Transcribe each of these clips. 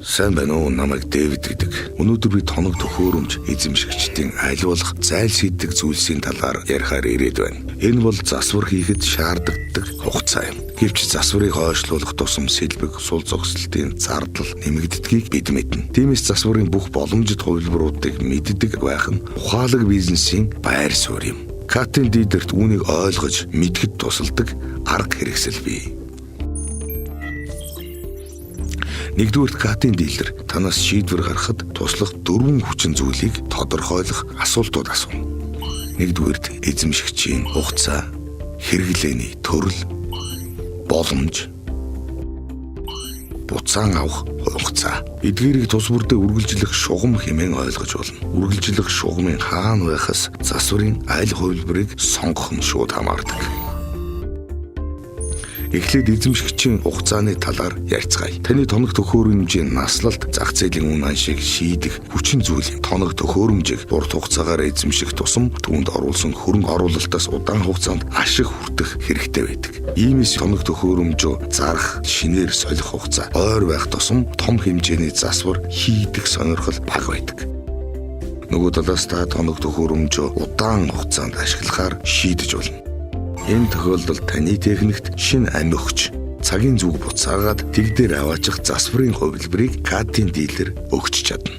Сайн байна уу, намайг Дэвид гэдэг. Өнөөдөр би тоног төхөөрөмж эзэмшигчдийн аль болох зайлшийддэг зүйлсийн талаар ярихаар ирээд байна. Энэ бол засвар хийхэд шаарддаг хугацаа юм. Гэвч засварыг хойшлуулах тусам сэлбэг, сул зогсолтын зардал нэмэгддгийг бид мэднэ. Тиймээс засварын бүх боломжит хувилбаруудыг мэддэг байх нь ухаалаг бизнесийн байр суурь юм. Катын дилерт үүнийг ойлгож мэдгэд тусалдаг арга хэрэгсэл бий. Нэгдүгээр катын дилер танаас шийдвэр гаргахад туслах 4 хүчин зүйлийг тодорхойлох асуултууд асууна. Нэгдүгээр эзэмшигчийн хугацаа, хэрэглээний төрөл, боломж, буцаан авах хугацаа. Эдгээрийг тус бүрдээ үргэлжлэх шугам хэмээн ойлгож болно. Үргэлжлэх шугамын хаана байхаас засварын аль хувилбарыг сонгох нь шууд хамаардаг. Эхлээд эзэмшигчийн хугацааны талаар ярилцгаая. Таны тоног төхөөрөмжийн наслалт, зах зээлийн үн ашиг шийдэх хүчин зүйл. Тоног төхөөрөмжийг урт хугацаагаар эзэмших тусам түүнд оруулсан хөрөнгө оруулалтаас удаан хугацаанд ашиг хүртэх хэрэгтэй байдаг. Иймээс тоног төхөөрөмжөө зарах, шинээр солих хугацаа ойр байх тусам том хэмжээний засвар хийдэг сонирхол бага байдаг. Нөгөө талаас та тоног төхөөрөмжөө удаан хугацаанд ашиглахаар шийдэж болно. Энэ тохиолдолд таны техникт шинэ амь өгч цагийн зүг буцаагаад тэгдээр аваачих засварын хувилбарыг катын дилер өгч чадна.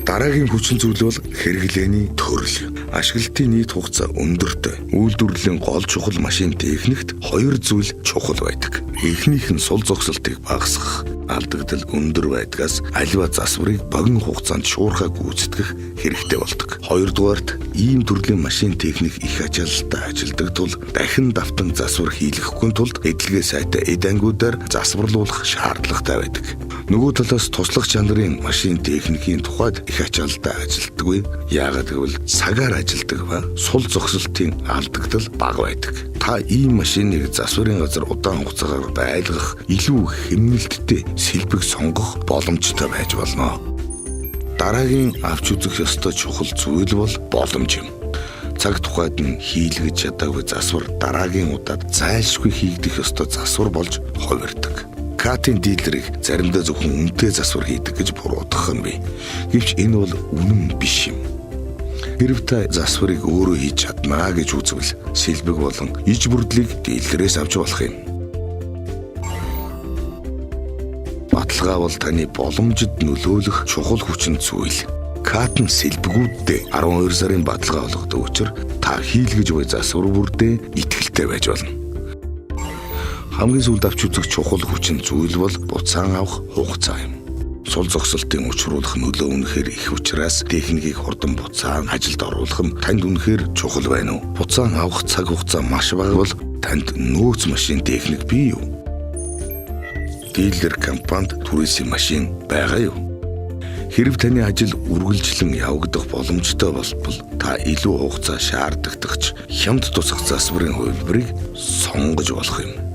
Дараагийн хүчин зүйл бол хэрэглээний төрөл. Ашиглалтын нийт хугацаа өндөртэй. Үйлдвэрлэлийн гол чухал машин техникт 2 зүйл чухал байдаг. Эхнийх нь сул зогсолтыг багасгах, алдагдал өндөр байдгаас аливаа засварыг богино хугацаанд шуурхай гүйцэтгэх хэрэгтэй болдог. Хоёрдугаарт ийм төрлийн машин техник их ачааллтай ажилладаг тул дахин давтан засвар хийлгэхгүй тулд эдлэгээ сайтай эд ангиудаар засварлуулах шаардлагатай байдаг. Нөгөө талаас туслах чанарын машин техникийн тухайд их ачааллтай ажилддаггүй. Яагаад гэвэл цагаар ажилдаг ба сул зогсолтын алдагдал бага байдаг. Та ийм машиныг засварын газар удаан хугацаагаар байлгах, илүү хэмнэлттэй сэлбэг сонгох боломжтой байж болно. Дараагийн авч үзэх ёстой чухал зүйл бол боломж юм. Цаг тухайд нь хийлгэж чадаагүй засвар дараагийн удаад зайлшгүй хийгдэх ёстой засвар болж хувирдаг. Катын дилерийг заримдаа зөвхөн үнэтэй засвар хийдэг гэж буруутгах нь бий. Гэвч энэ бол үнэн биш юм. Хэрв та засварыг өөрөө хийж чаднаа гэж үзвэл сэлбэг болон иж бүрдлийг дилерээс авч болох юм. Баталгаа бол таны боломжид нөлөөлөх чухал хүчин зүйл. Катын сэлбэгүүддээ 12 сарын баталгаа олгодог учраас та хийлгэж буй засвар бүрдээ итгэлтэй байж болно. Хамгийн сүүлд авч үзэх чухал хүчин зүйл бол буцаан авах хугацаа юм. Сул зогсолтын учруулах нөлөө үнэхээр их учраас техникийг хурдан буцаан ажилд оруулах нь танд үнэхээр чухал байна уу? Буцаан авах цаг хугацаа маш бага бол танд нөөц машин техник бий юу? Дилер компанид түрээсийн машин байгаа юу? Хэрв таны ажил үргэлжлэн явагдах боломжтой болбол та илүү хугацаа шаарддагч хямд тусах засварын хувилбарыг сонгож болох юм.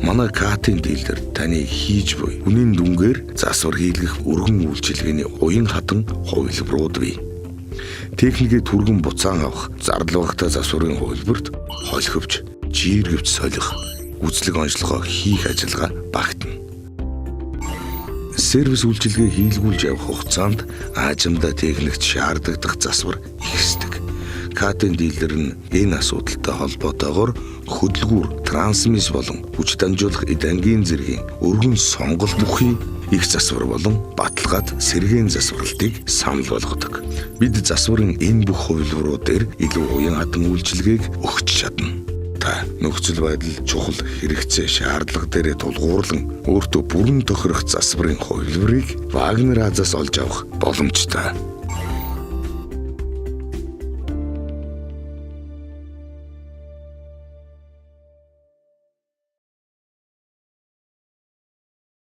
Манай катын дилер таны хийж буй үнийн дүнгээр засвар хийлгэх өргөн үйлчилгээний уян хатан хувилбарууд бий. Техникийн түргэн буцаан авах, зардал багтаа засварын хувилбарт холховч, жиргэвч солих, гүйцэтгэх онцлогоо хийх ажиллагаа багтана. Сервис үйлчилгээ хийлгүүлж явах хугацаанд аажимдаа техникт шаарддаг засвар ихсдэг. Катын дилер нь энэ асуудалтай холбоотойгоор хөдөлгүүр, трансмисс болон хүч дамжуулах эд ангийн зэргийн өргөн сонголт бүхий их засвар болон баталгаад сэргээн засварлтыг санал болгодог. Бид засварын энэ бүх хувилбарууд дээр илүү уян хатан үйлчилгээг өгч чадна. Та нөхцөл байдал, чухал хэрэгцээ, шаардлага дээрээ тулгуурлан өөртөө бүрэн тохирох засварын хувилбарыг Вагнер Азаас олж авах боломжтой.